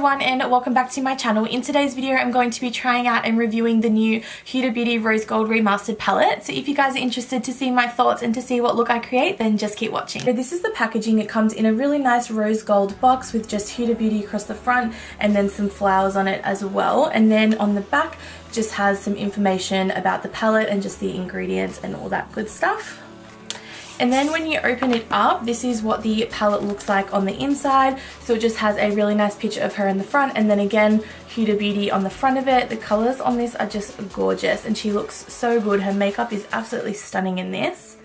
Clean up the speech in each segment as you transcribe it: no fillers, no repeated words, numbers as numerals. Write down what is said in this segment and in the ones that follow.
everyone and welcome back to my channel. In today's video I'm going to be trying out and reviewing the new Huda Beauty Rose Gold Remastered palette. So if you guys are interested to see my thoughts and to see what look I create, then just keep watching. So this is the packaging. It comes in a really nice rose gold box with just Huda Beauty across the front and then some flowers on it as well. And then on the back just has some information about the palette and just the ingredients and all that good stuff. And then when you open it up, this is what the palette looks like on the inside. So it just has a really nice picture of her in the front and then again Huda Beauty on the front of it. The colours on this are just gorgeous and she looks so good. Her makeup is absolutely stunning in this.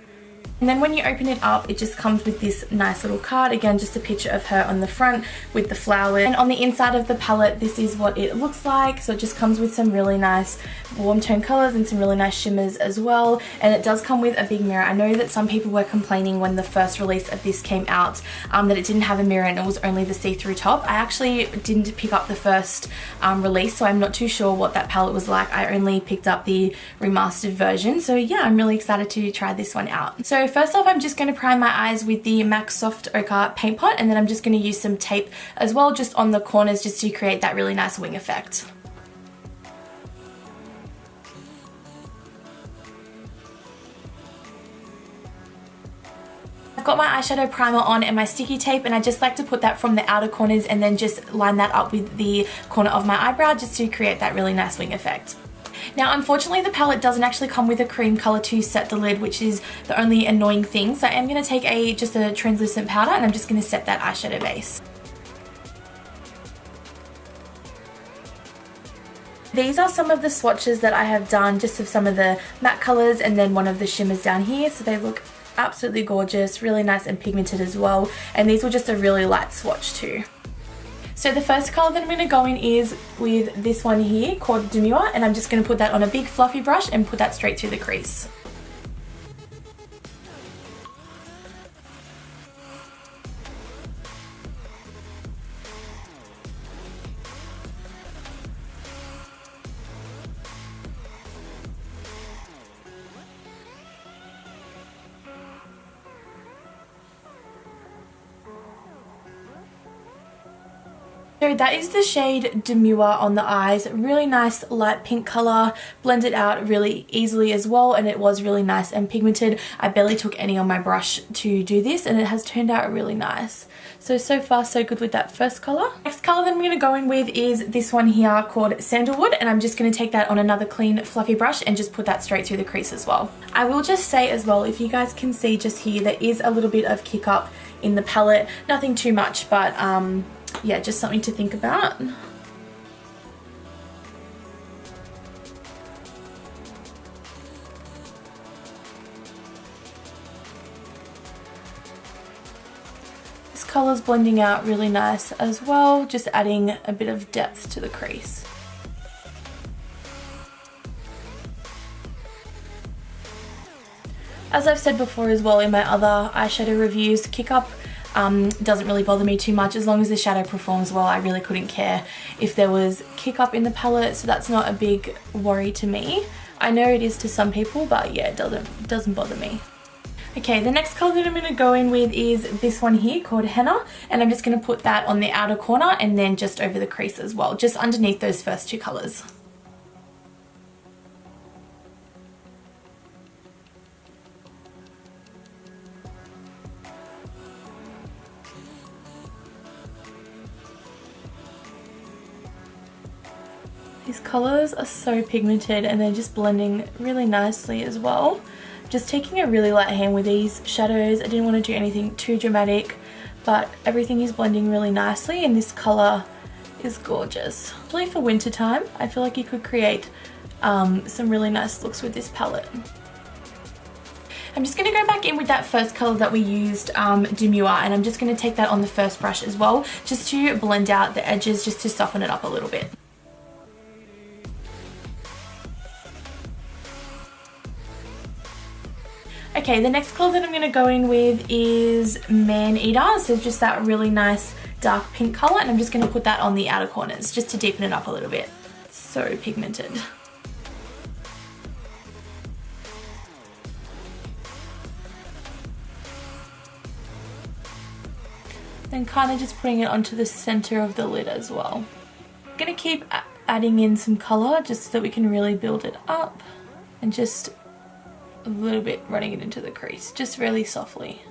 And then when you open it up, it just comes with this nice little card. Again, just a picture of her on the front with the flowers. And on the inside of the palette, this is what it looks like. So it just comes with some really nice warm tone colors and some really nice shimmers as well. And it does come with a big mirror. I know that some people were complaining when the first release of this came out that it didn't have a mirror and it was only the see-through top. I actually didn't pick up the first release, so I'm not too sure what that palette was like. I only picked up the remastered version. So yeah, I'm really excited to try this one out. So first off, I'm just going to prime my eyes with the MAC Soft Ochre paint pot, and then I'm just going to use some tape as well just on the corners just to create that really nice wing effect. I've got my eyeshadow primer on and my sticky tape, and I just like to put that from the outer corners and then just line that up with the corner of my eyebrow just to create that really nice wing effect. Now unfortunately the palette doesn't actually come with a cream colour to set the lid, which is the only annoying thing. So I am going to take just a translucent powder and I'm just going to set that eyeshadow base. These are some of the swatches that I have done just of some of the matte colours and then one of the shimmers down here. So they look absolutely gorgeous, really nice and pigmented as well. And these were just a really light swatch too. So the first colour that I'm going to go in is with this one here called Demure, and I'm just going to put that on a big fluffy brush and put that straight through the crease. So that is the shade Demure on the eyes. Really nice light pink colour, blended out really easily as well, and it was really nice and pigmented. I barely took any on my brush to do this and it has turned out really nice. So far so good with that first colour. Next colour that I'm going to go in with is this one here called Sandalwood, and I'm just going to take that on another clean fluffy brush and just put that straight through the crease as well. I will just say as well, if you guys can see just here, there is a little bit of kick up in the palette. Nothing too much, but yeah, just something to think about. This colour's blending out really nice as well, just adding a bit of depth to the crease. As I've said before as well in my other eyeshadow reviews, kick up doesn't really bother me too much as long as the shadow performs well. I really couldn't care if there was kick up in the palette, so that's not a big worry to me. I know it is to some people, but yeah, it doesn't bother me. Okay, the next colour that I'm going to go in with is this one here called Henna, and I'm just going to put that on the outer corner and then just over the crease as well, just underneath those first two colours. These colours are so pigmented and they're just blending really nicely as well. Just taking a really light hand with these shadows. I didn't want to do anything too dramatic, but everything is blending really nicely and this colour is gorgeous. Especially for winter time, I feel like you could create some really nice looks with this palette. I'm just going to go back in with that first colour that we used, Demure, and I'm just going to take that on the first brush as well, just to blend out the edges, just to soften it up a little bit. Okay, the next colour that I'm going to go in with is Man Eater, so just that really nice dark pink colour, and I'm just going to put that on the outer corners just to deepen it up a little bit. So pigmented. And kind of just putting it onto the center of the lid as well. I'm going to keep adding in some color just so that we can really build it up, and just a little bit running it into the crease, just really softly.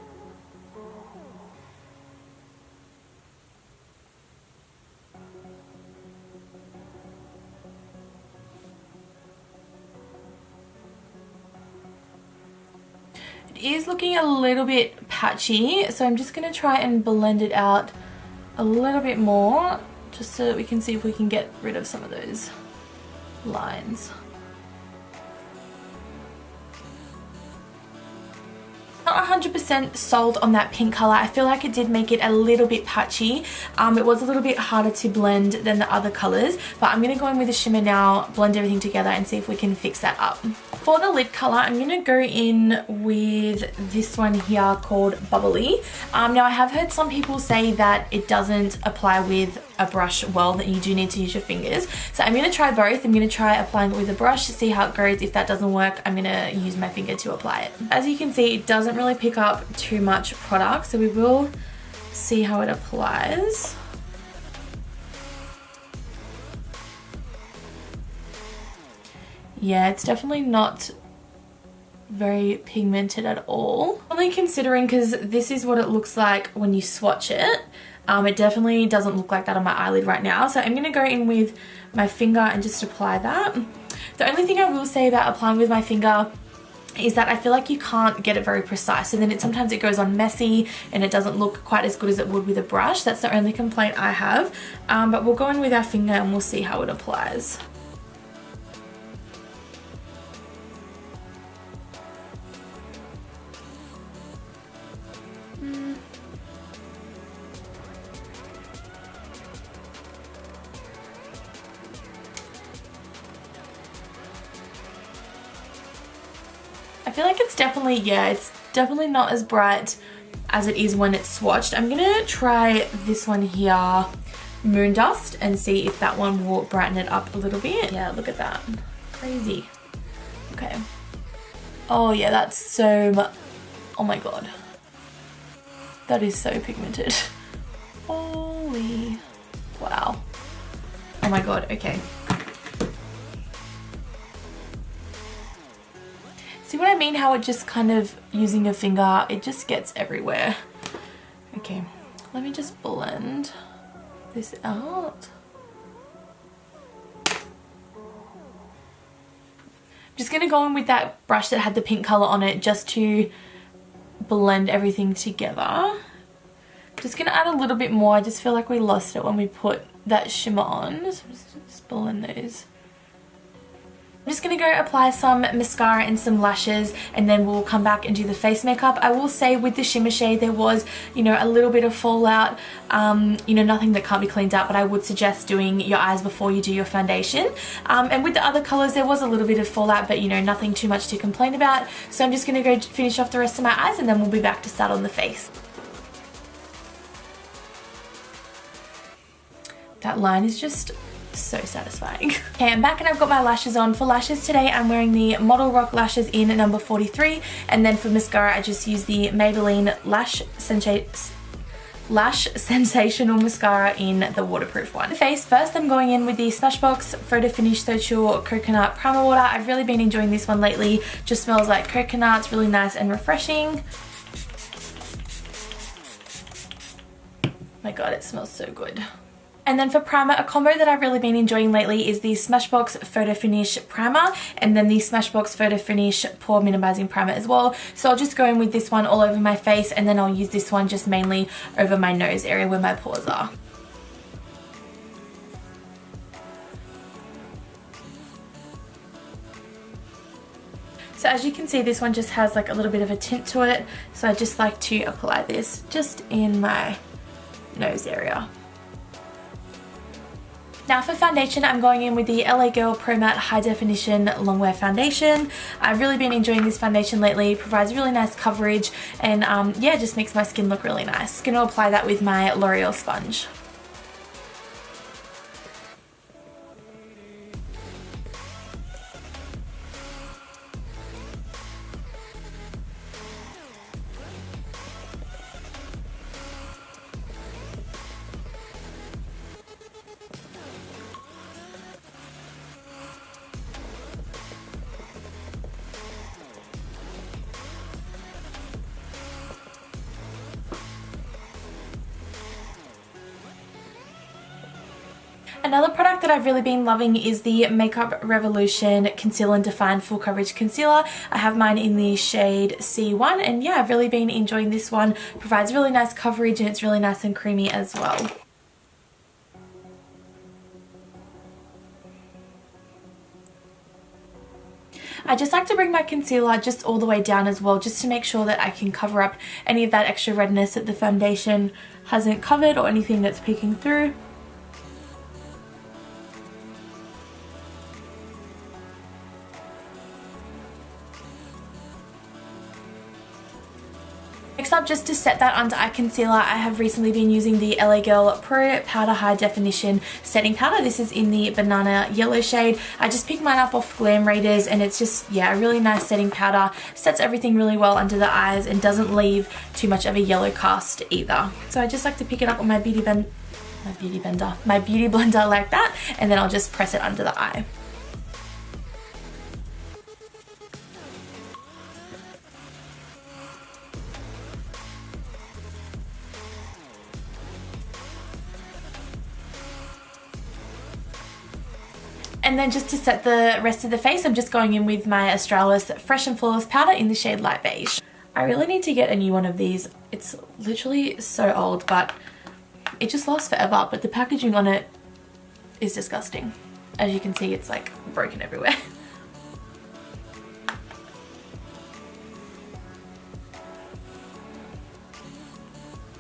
It is looking a little bit patchy, so I'm just going to try and blend it out a little bit more, just so that we can see if we can get rid of some of those lines. Not 100% sold on that pink color. I feel like it did make it a little bit patchy. It was a little bit harder to blend than the other colors, but I'm going to go in with a shimmer now, blend everything together and see if we can fix that up. For the lid color, I'm going to go in with this one here called Bubbly. Now I have heard some people say that it doesn't apply with a brush well, that you do need to use your fingers. So I'm going to try both. I'm going to try applying it with a brush to see how it goes. If that doesn't work, I'm going to use my finger to apply it. As you can see, it doesn't really pick up too much product, so we will see how it applies. Yeah, it's definitely not very pigmented at all. Only considering, because this is what it looks like when you swatch it. It definitely doesn't look like that on my eyelid right now, so I'm going to go in with my finger and just apply that. The only thing I will say about applying with my finger is that I feel like you can't get it very precise, so then sometimes it goes on messy and it doesn't look quite as good as it would with a brush. That's the only complaint I have, but we'll go in with our finger and we'll see how it applies. I feel like it's definitely, yeah, it's definitely not as bright as it is when it's swatched. I'm gonna try this one here, Moon Dust, and see if that one will brighten it up a little bit. Yeah, look at that. Crazy. Okay. Oh yeah, that's so oh my god. That is so pigmented. Holy. Wow. Oh my god, okay. See what I mean? How it just kind of, using your finger, it just gets everywhere. Okay, let me just blend this out. I'm just gonna go in with that brush that had the pink color on it just to blend everything together. Just gonna add a little bit more. I just feel like we lost it when we put that shimmer on. So just blend those. I'm just going to go apply some mascara and some lashes, and then we'll come back and do the face makeup. I will say with the shimmer shade there was, you know, a little bit of fallout, you know, nothing that can't be cleaned up, but I would suggest doing your eyes before you do your foundation. And with the other colours there was a little bit of fallout, but you know, nothing too much to complain about. So I'm just going to go finish off the rest of my eyes and then we'll be back to start on the face. That line is just so satisfying. Okay, I'm back and I've got my lashes on. For lashes today I'm wearing the Model Rock lashes in number 43, and then for mascara I just use the Maybelline Lash Sensational Mascara in the waterproof one. The face, first I'm going in with the Smashbox Photo Finish Social Coconut Primer Water. I've really been enjoying this one lately. Just smells like coconut. It's really nice and refreshing. My god, it smells so good. And then for primer, a combo that I've really been enjoying lately is the Smashbox Photo Finish Primer and then the Smashbox Photo Finish Pore Minimizing Primer as well. So I'll just go in with this one all over my face, and then I'll use this one just mainly over my nose area where my pores are. So as you can see, this one just has like a little bit of a tint to it. So I just like to apply this just in my nose area. Now for foundation, I'm going in with the LA Girl Pro Matte High Definition Longwear Foundation. I've really been enjoying this foundation lately. It provides really nice coverage and yeah, just makes my skin look really nice. Going to apply that with my L'Oreal sponge. Another product that I've really been loving is the Makeup Revolution Conceal and Define Full Coverage Concealer. I have mine in the shade C1, and yeah, I've really been enjoying this one. Provides really nice coverage and it's really nice and creamy as well. I just like to bring my concealer just all the way down as well, just to make sure that I can cover up any of that extra redness that the foundation hasn't covered or anything that's peeking through. Next up, just to set that under eye concealer, I have recently been using the LA Girl Pro Powder High Definition Setting Powder. This is in the banana yellow shade. I just picked mine up off Glam Raiders, and it's just, yeah, a really nice setting powder. Sets everything really well under the eyes and doesn't leave too much of a yellow cast either. So I just like to pick it up on my beauty blender like that, and then I'll just press it under the eye. And then just to set the rest of the face, I'm just going in with my Australis Fresh and Flawless powder in the shade Light Beige. I really need to get a new one of these. It's literally so old, but it just lasts forever. But the packaging on it is disgusting. As you can see, it's like broken everywhere.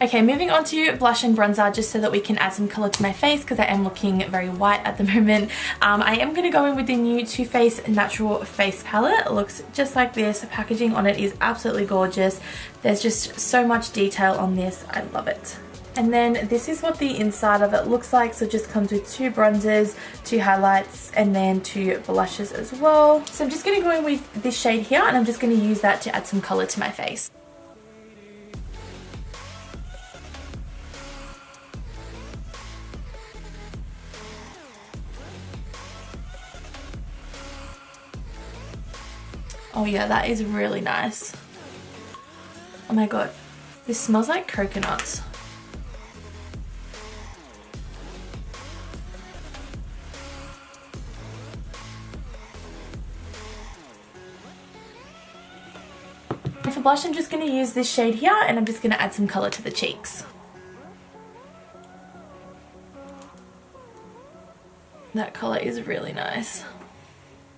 Okay, moving on to blush and bronzer, just so that we can add some colour to my face, because I am looking very white at the moment. I am going to go in with the new Too Faced Natural Face Palette. It looks just like this. The packaging on it is absolutely gorgeous. There's just so much detail on this. I love it. And then this is what the inside of it looks like. So it just comes with 2 bronzers, 2 highlights, and then 2 blushes as well. So I'm just going to go in with this shade here, and I'm just going to use that to add some colour to my face. Oh yeah, that is really nice. Oh my god, this smells like coconuts. And for blush, I'm just going to use this shade here, and I'm just going to add some colour to the cheeks. That colour is really nice.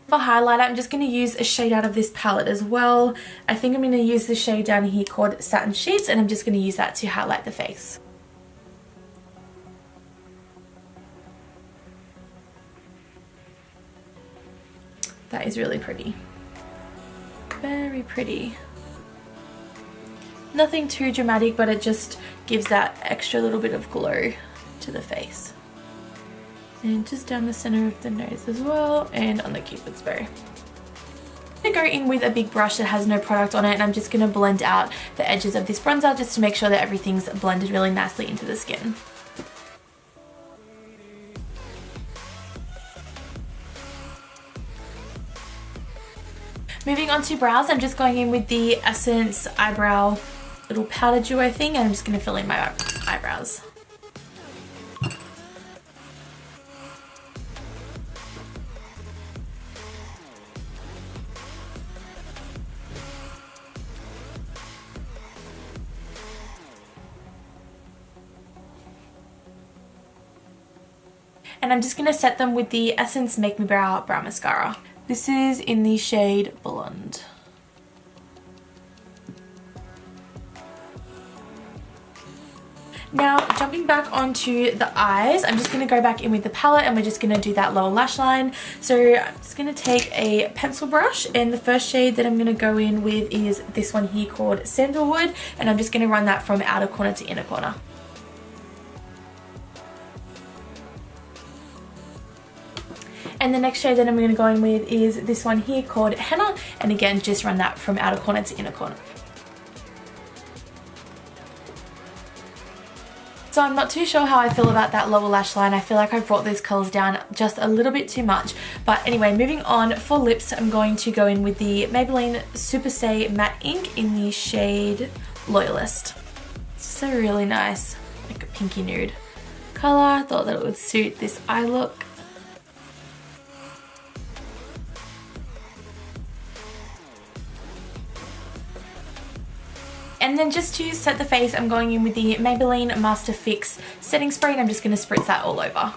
For highlighter, I'm just going to use a shade out of this palette as well. I think I'm going to use the shade down here called Satin Sheets, and I'm just going to use that to highlight the face. That is really pretty. Very pretty. Nothing too dramatic, but it just gives that extra little bit of glow to the face. And just down the center of the nose as well, and on the cupid's bow. I'm going to go in with a big brush that has no product on it, and I'm just going to blend out the edges of this bronzer just to make sure that everything's blended really nicely into the skin. Moving on to brows, I'm just going in with the Essence Eyebrow little powder duo thing, and I'm just going to fill in my eyebrows. And I'm just going to set them with the Essence Make Me Brow Mascara. This is in the shade Blonde. Now, jumping back onto the eyes, I'm just going to go back in with the palette, and we're just going to do that lower lash line. So I'm just going to take a pencil brush, and the first shade that I'm going to go in with is this one here called Sandalwood, and I'm just going to run that from outer corner to inner corner. And the next shade that I'm going to go in with is this one here called Henna, and again just run that from outer corner to inner corner. So I'm not too sure how I feel about that lower lash line. I feel like I brought those colours down just a little bit too much. But anyway, moving on, for lips I'm going to go in with the Maybelline Super Stay Matte Ink in the shade Loyalist. It's just a really nice, like a pinky nude color. I thought that it would suit this eye look. And then just to set the face, I'm going in with the Maybelline Master Fix setting spray, and I'm just going to spritz that all over.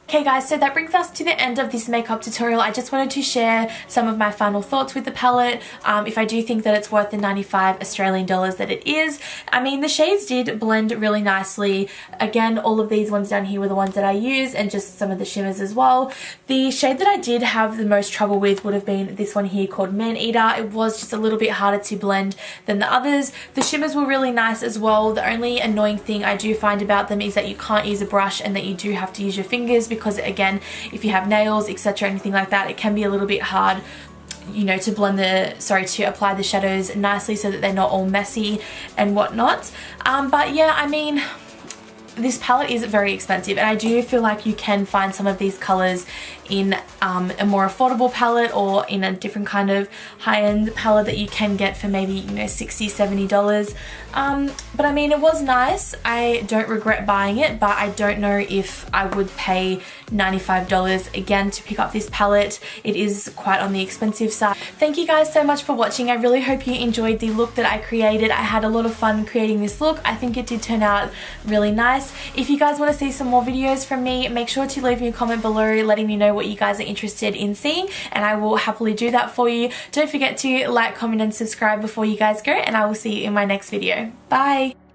Okay guys, so that brings us to the end of this makeup tutorial. I just wanted to share some of my final thoughts with the palette. If I do think that it's worth the 95 Australian dollars that it is. I mean, the shades did blend really nicely. Again, all of these ones down here were the ones that I use, and just some of the shimmers as well. The shade that I did have the most trouble with would have been this one here called Man Eater. It was just a little bit harder to blend than the others. The shimmers were really nice as well. The only annoying thing I do find about them is that you can't use a brush and that you do have to use your fingers, because again, if you have nails, etc., anything like that, it can be a little bit hard, you know, to to apply the shadows nicely so that they're not all messy and whatnot. But yeah, I mean, this palette is very expensive, and I do feel like you can find some of these colors in a more affordable palette, or in a different kind of high-end palette that you can get for maybe, you know, $60–70. But I mean, it was nice. I don't regret buying it, but I don't know if I would pay $95 again to pick up this palette. It is quite on the expensive side. Thank you guys so much for watching. I really hope you enjoyed the look that I created. I had a lot of fun creating this look. I think it did turn out really nice. If you guys want to see some more videos from me, make sure to leave me a comment below letting me know what you guys are interested in seeing, and I will happily do that for you. Don't forget to like, comment and subscribe before you guys go, and I will see you in my next video. Bye!